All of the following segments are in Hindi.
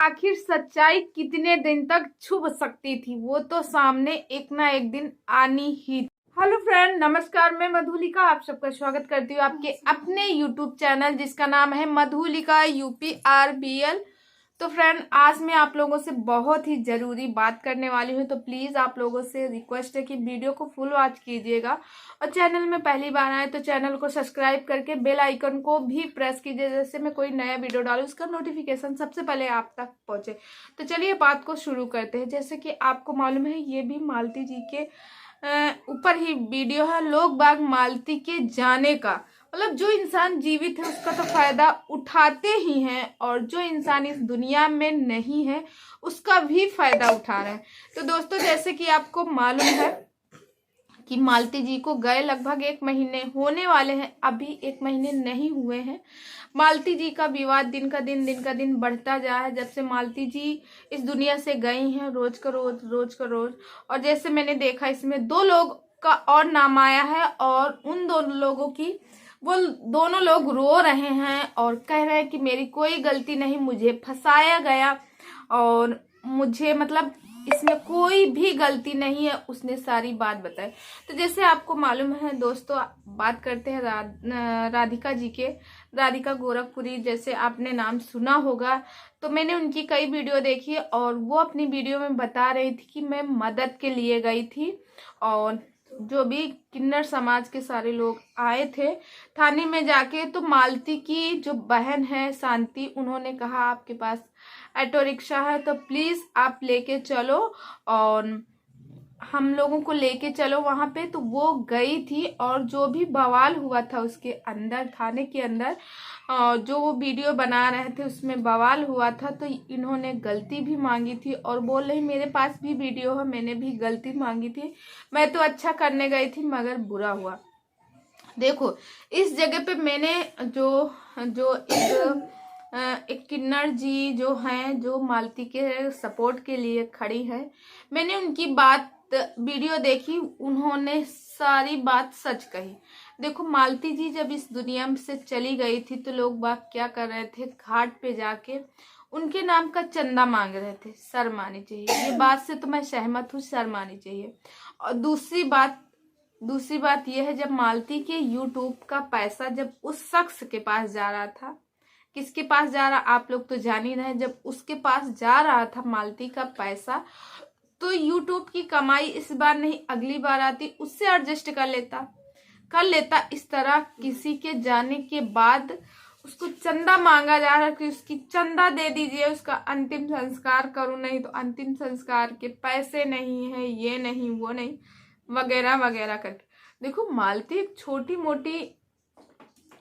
आखिर सच्चाई कितने दिन तक छुप सकती थी, वो तो सामने एक ना एक दिन आनी ही। हेलो फ्रेंड, नमस्कार। मैं मधुलिका आप सबका स्वागत करती हूँ आपके अपने यूट्यूब चैनल जिसका नाम है मधुलिका UPRBL। तो फ्रेंड, आज मैं आप लोगों से बहुत ही जरूरी बात करने वाली हूँ, तो प्लीज आप लोगों से रिक्वेस्ट है कि वीडियो को फुल वॉच कीजिएगा और चैनल में पहली बार आए तो चैनल को सब्सक्राइब करके बेल आइकन को भी प्रेस कीजिए, जैसे मैं कोई नया वीडियो डालूं उसका नोटिफिकेशन सबसे पहले आप तक पहुंचे। तो चलिए बात को शुरू करते हैं। जैसे कि आपको मालूम है, ये भी मालती जी के ऊपर ही वीडियो है। लोग बाग मालती के जाने का मतलब, जो इंसान जीवित है उसका तो फायदा उठाते ही हैं, और जो इंसान इस दुनिया में नहीं है उसका भी फायदा उठा रहे हैं। तो दोस्तों, जैसे कि आपको मालूम है कि मालती जी को गए लगभग 1 महीने होने वाले हैं, अभी 1 महीने नहीं हुए हैं। मालती जी का विवाद दिन का दिन बढ़ता जा है जब से मालती जी इस दुनिया से गई हैं, रोज का रोज। और जैसे मैंने देखा, इसमें 2 लोग का और नाम आया है, और उन दोनों लोगों की वो दोनों लोग रो रहे हैं और कह रहे हैं कि मेरी कोई गलती नहीं, मुझे फंसाया गया और मुझे मतलब इसमें कोई भी गलती नहीं है। उसने सारी बात बताई। तो जैसे आपको मालूम है दोस्तों, बात करते हैं राधिका जी के। राधिका गोरखपुरी, जैसे आपने नाम सुना होगा, तो मैंने उनकी कई वीडियो देखी और वो अपनी वीडियो में बता रही थी कि मैं मदद के लिए गई थी, और जो भी किन्नर समाज के सारे लोग आए थे थाने में जाके, तो मालती की जो बहन है शांति, उन्होंने कहा आपके पास ऑटो रिक्शा है तो प्लीज आप लेके चलो और हम लोगों को लेके चलो वहां पे। तो वो गई थी, और जो भी बवाल हुआ था उसके अंदर, थाने के अंदर जो वो वीडियो बना रहे थे उसमें बवाल हुआ था, तो इन्होंने गलती भी मांगी थी और बोल रही मेरे पास भी वीडियो है, मैंने भी गलती मांगी थी, मैं तो अच्छा करने गई थी मगर बुरा हुआ। देखो, इस जगह पे मैंने जो जो एक किन्नर जी जो हैं, जो मालती के सपोर्ट के लिए खड़ी है, मैंने उनकी बात वीडियो देखी, उन्होंने सारी बात सच कही। देखो, मालती जी जब इस दुनिया से चली गई थी तो लोग बाग क्या कर रहे थे, घाट पे जाके उनके नाम का चंदा मांग रहे थे। शर्म आनी चाहिए, ये बात से तो मैं सहमत हूँ, शर्म आनी चाहिए। और दूसरी बात यह है, जब मालती के यूट्यूब का पैसा जब उस शख्स के पास जा रहा था, किसके पास जा रहा आप लोग तो जान ही रहे, जब उसके पास जा रहा था मालती का पैसा, तो यूट्यूब की कमाई इस बार नहीं अगली बार आती, उससे एडजस्ट कर लेता। इस तरह किसी के जाने के बाद उसको चंदा मांगा जा रहा है कि उसकी चंदा दे दीजिए, उसका अंतिम संस्कार करूं, नहीं तो अंतिम संस्कार के पैसे नहीं है, ये नहीं वो नहीं, वगैरह वगैरह करके। देखो, मालती एक छोटी मोटी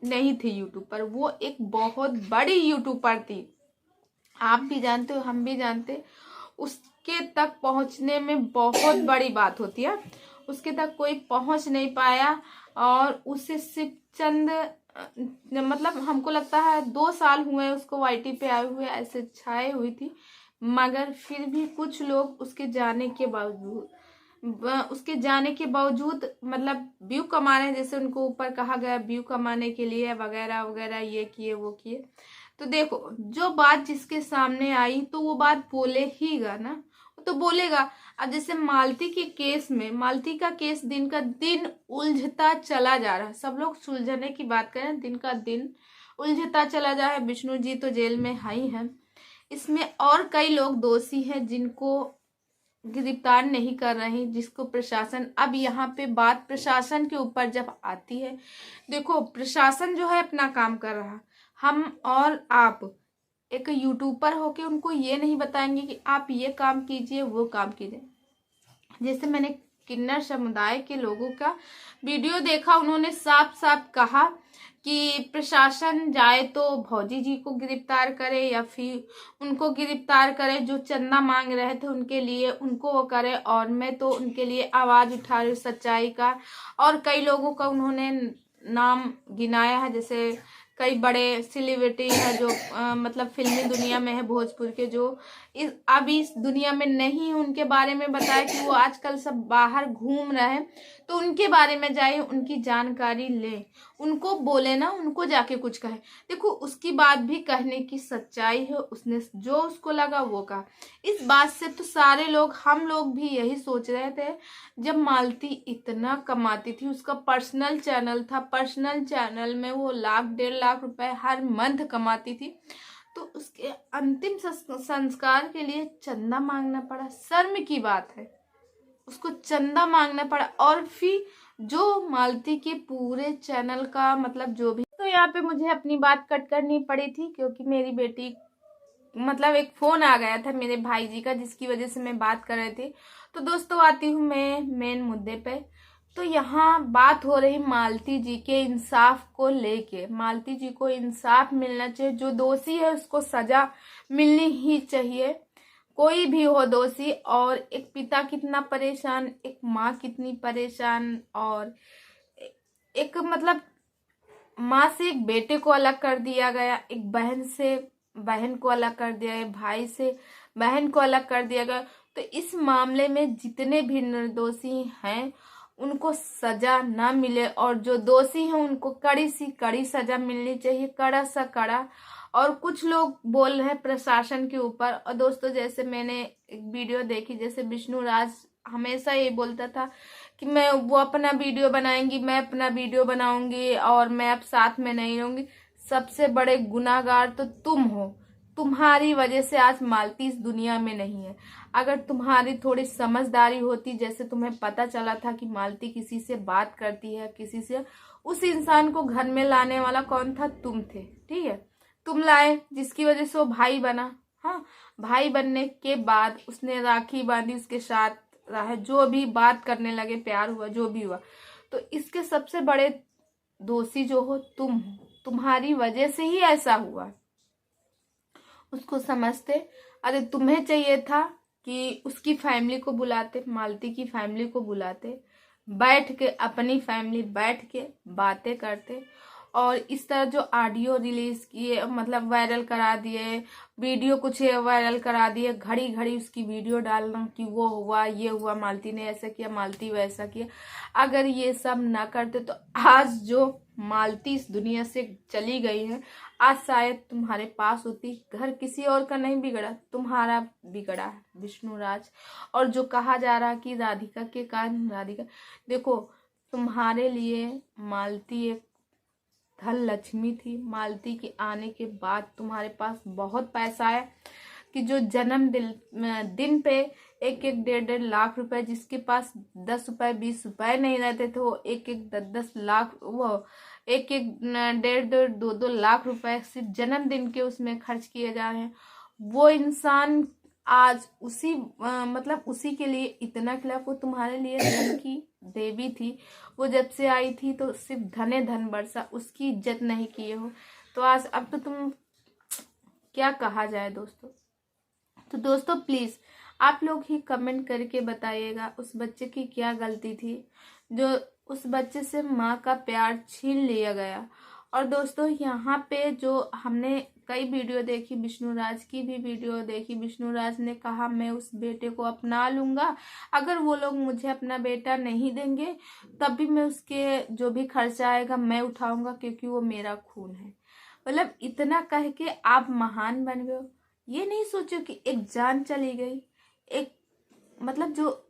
नहीं थी यूट्यूब पर, वो एक बहुत बड़ी यूट्यूबर थी। आप भी जानते हो, हम भी जानते, उसके तक पहुंचने में बहुत बड़ी बात होती है। उसके तक कोई पहुंच नहीं पाया, और उसे सिर्फ चंद मतलब हमको लगता है 2 साल हुए उसको YT पे आए हुए, ऐसे छाए हुई थी, मगर फिर भी कुछ लोग उसके जाने के बावजूद मतलब व्यू कमा रहे हैं, जैसे उनको ऊपर कहा गया व्यू कमाने के लिए वगैरह वगैरह, ये किए वो किए। तो देखो, जो बात जिसके सामने आई तो वो बात बोले ही गा ना, वो तो बोलेगा। अब जैसे मालती के केस में, मालती का केस दिन का दिन उलझता चला जा रहा है, सब लोग सुलझने की बात करें, दिन का दिन उलझता चला जा रहा है। विष्णु जी तो जेल में ही है, इसमें और कई लोग दोषी हैं जिनको गिरफ्तार नहीं कर रहे, जिसको प्रशासन, अब यहाँ पे बात प्रशासन के ऊपर जब आती है, देखो प्रशासन जो है अपना काम कर रहा, हम और आप एक यूट्यूबर होके उनको ये नहीं बताएंगे कि आप ये काम कीजिए वो काम कीजिए। जैसे मैंने किन्नर समुदाय के लोगों का वीडियो देखा, उन्होंने साफ साफ कहा कि प्रशासन जाए तो भौजी जी को गिरफ्तार करे, या फिर उनको गिरफ्तार करे जो चंदा मांग रहे थे उनके लिए, उनको वो करे, और मैं तो उनके लिए आवाज उठा रही हूँ सच्चाई का। और कई लोगों का उन्होंने नाम गिनाया है, जैसे कई बड़े सेलिब्रिटी है जो मतलब फिल्मी दुनिया में है भोजपुर के, जो अभी इस दुनिया में नहीं, उनके बारे में बताया कि वो आजकल सब बाहर घूम रहे हैं, तो उनके बारे में जाइए, उनकी जानकारी ले, उनको बोले ना, उनको जाके कुछ कहे। देखो उसकी बात भी कहने की सच्चाई है, उसने जो उसको लगा वो कहा। इस बात से तो सारे लोग, हम लोग भी यही सोच रहे थे जब मालती इतना कमाती थी, उसका पर्सनल चैनल था, पर्सनल चैनल में वो 1,00,000-1,50,000 रुपए हर मंथ कमाती थी, तो उसके अंतिम संस्कार के लिए चंदा मांगना पड़ा। शर्म की बात है, उसको चंदा मांगना पड़ा। और फिर जो मालती के पूरे चैनल का मतलब जो भी, तो यहाँ पे मुझे अपनी बात कट करनी पड़ी थी क्योंकि मेरी बेटी मतलब एक फोन आ गया था मेरे भाई जी का, जिसकी वजह से मैं बात कर रही थी। तो दोस्तों आती हूँ मैं मेन मुद्दे पे। तो यहाँ बात हो रही मालती जी के इंसाफ को लेके। मालती जी को इंसाफ मिलना चाहिए, जो दोषी है उसको सजा मिलनी ही चाहिए, कोई भी हो दोषी। और एक पिता कितना परेशान, एक माँ कितनी परेशान, और एक मतलब माँ से एक बेटे को अलग कर दिया गया, एक बहन से बहन को अलग कर दिया गया, भाई से बहन को अलग कर दिया गया। तो इस मामले में जितने भी निर्दोषी हैं उनको सजा ना मिले, और जो दोषी हैं उनको कड़ी सी कड़ी सजा मिलनी चाहिए, कड़ा सा कड़ा। और कुछ लोग बोल रहे हैं प्रशासन के ऊपर। और दोस्तों जैसे मैंने एक वीडियो देखी, जैसे विष्णु राज हमेशा ये बोलता था कि मैं, वो अपना वीडियो बनाएंगी, मैं अपना वीडियो बनाऊंगी और मैं अब साथ में नहीं रहूंगी। सबसे बड़े गुनाहगार तो तुम हो, तुम्हारी वजह से आज मालती इस दुनिया में नहीं है। अगर तुम्हारी थोड़ी समझदारी होती, जैसे तुम्हें पता चला था कि मालती किसी से बात करती है, किसी से, उस इंसान को घर में लाने वाला कौन था? तुम थे, ठीक है, तुम लाए, जिसकी वजह से वो भाई बना। हाँ, भाई बनने के बाद उसने राखी बांधी, उसके साथ रहा, जो भी बात करने लगे, प्यार हुआ, जो भी हुआ। तो इसके सबसे बड़े दोषी जो हो तुम हो, तुम्हारी वजह से ही ऐसा हुआ। उसको समझते, अरे तुम्हें चाहिए था कि उसकी फैमिली को बुलाते, मालती की फैमिली को बुलाते, बैठ के अपनी फैमिली बैठ के बातें करते। और इस तरह जो ऑडियो रिलीज किए, मतलब वायरल करा दिए, वीडियो कुछ वायरल करा दिए, घड़ी घड़ी उसकी वीडियो डालना कि वो हुआ, ये हुआ, मालती ने ऐसा किया, मालती वैसा किया। अगर ये सब ना करते तो आज जो मालती इस दुनिया से चली गई है, आज शायद तुम्हारे पास होती। घर किसी और का नहीं बिगड़ा, तुम्हारा बिगड़ा है, विष्णु राज। और जो कहा जा रहा कि राधिका के कारण, राधिका, देखो तुम्हारे लिए मालती एक धन लक्ष्मी थी। मालती के आने के बाद तुम्हारे पास बहुत पैसा है, कि जो जन्म दिन पे 1-1, 1.5 लाख रुपए, जिसके पास 10 रुपए 20 रुपए नहीं रहते थे, वो 1-1, 10-10 लाख, वो 1-1, 1.5, 2-2 लाख रुपए सिर्फ जन्मदिन के उसमें खर्च किए जा रहे हैं। वो इंसान आज उसी मतलब उसी के लिए इतना खिलाफ। वो तुम्हारे लिए धन की देवी थी, वो जब से आई थी तो सिर्फ धने धन बरसा, उसकी इज्जत नहीं किए हो। तो आज अब तो तुम, क्या कहा जाए दोस्तों। तो दोस्तों प्लीज आप लोग ही कमेंट करके बताइएगा उस बच्चे की क्या गलती थी, जो उस बच्चे से माँ का प्यार छीन लिया गया। और दोस्तों यहाँ पे जो हमने कई वीडियो देखी, विष्णु राज की भी वीडियो देखी, विष्णु राज ने कहा मैं उस बेटे को अपना लूंगा, अगर वो लोग मुझे अपना बेटा नहीं देंगे तब भी मैं उसके जो भी खर्चा आएगा मैं उठाऊंगा, क्योंकि वो मेरा खून है। मतलब इतना कह के आप महान बन गए हो। ये नहीं सोचो कि एक जान चली गई, एक मतलब जो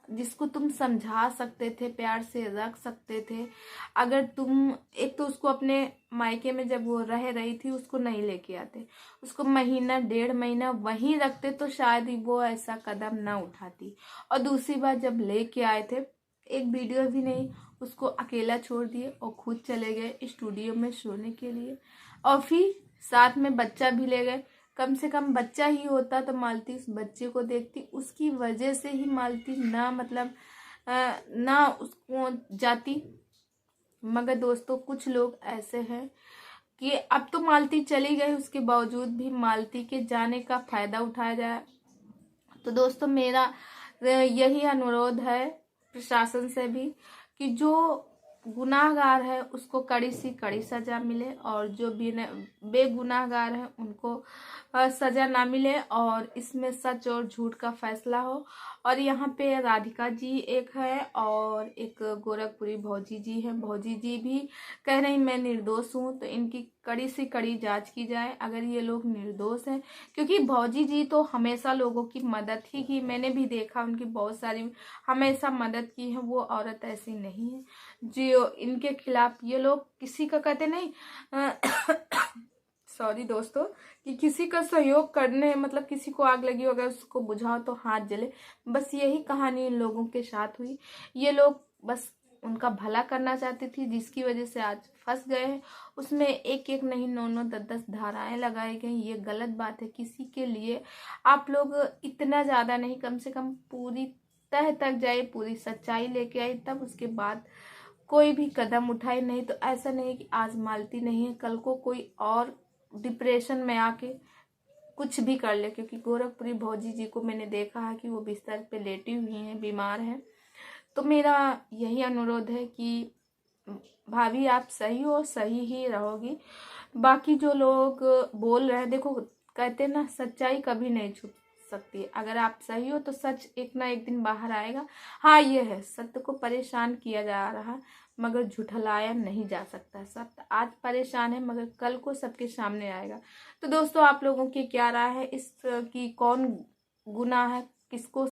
जिसको तुम समझा सकते थे, प्यार से रख सकते थे। अगर तुम, एक तो उसको अपने मायके में जब वो रह रही थी उसको नहीं लेके आते, उसको महीना 1.5 महीना वहीं रखते, तो शायद ही वो ऐसा कदम ना उठाती। और दूसरी बार जब लेके आए थे, एक वीडियो भी नहीं, उसको अकेला छोड़ दिए और खुद चले गए स्टूडियो में सोने के लिए, और फिर साथ में बच्चा भी ले गए। कम से कम बच्चा ही होता तो मालती उस बच्चे को देखती, उसकी वजह से ही मालती ना मतलब ना उसको जाती। मगर दोस्तों कुछ लोग ऐसे हैं कि अब तो मालती चली गई, उसके बावजूद भी मालती के जाने का फायदा उठाया जाए। तो दोस्तों मेरा यही अनुरोध है प्रशासन से भी, कि जो गुनाहगार है उसको कड़ी सी कड़ी सजा मिले और जो बेगुनाहगार है उनको सजा ना मिले और इसमें सच और झूठ का फैसला हो। और यहाँ पे राधिका जी एक है और एक गोरखपुरी भौजी जी है। भौजी जी भी कह रही मैं निर्दोष हूँ, तो इनकी कड़ी से कड़ी जांच की जाए अगर ये लोग निर्दोष हैं, क्योंकि भौजी जी तो हमेशा लोगों की मदद ही की। मैंने भी देखा उनकी बहुत सारी हमेशा मदद की है। वो औरत ऐसी नहीं है जो इनके खिलाफ ये लोग किसी का कहते नहीं सॉरी दोस्तों, कि किसी का सहयोग करने मतलब किसी को आग लगी हो अगर उसको बुझाओ तो हाथ जले, बस यही कहानी इन लोगों के साथ हुई। ये लोग बस उनका भला करना चाहती थी, जिसकी वजह से आज फंस गए हैं। उसमें एक एक नहीं 9-9 10-10 धाराएं लगाई गई। ये गलत बात है। किसी के लिए आप लोग इतना ज्यादा नहीं, कम से कम पूरी तह तक जाए, पूरी सच्चाई लेके आए, तब उसके बाद कोई भी कदम उठाए। नहीं तो ऐसा नहीं है कि आज मालती नहीं है, कल को कोई और डिप्रेशन में आके कुछ भी कर ले। क्योंकि गोरखपुरी भौजी जी को मैंने देखा है कि वो बिस्तर पे लेटी हुई हैं, बीमार हैं। तो मेरा यही अनुरोध है कि भाभी आप सही हो, सही ही रहोगी। बाकी जो लोग बोल रहे हैं, देखो कहते ना सच्चाई कभी नहीं छुप सकती। अगर आप सही हो तो सच एक ना एक दिन बाहर आएगा। हाँ ये है, सत्य को परेशान किया जा रहा मगर झुठलाया नहीं जा सकता। सत्य आज परेशान है मगर कल को सबके सामने आएगा। तो दोस्तों आप लोगों की क्या राय है इस की, कौन गुनाह है, किसको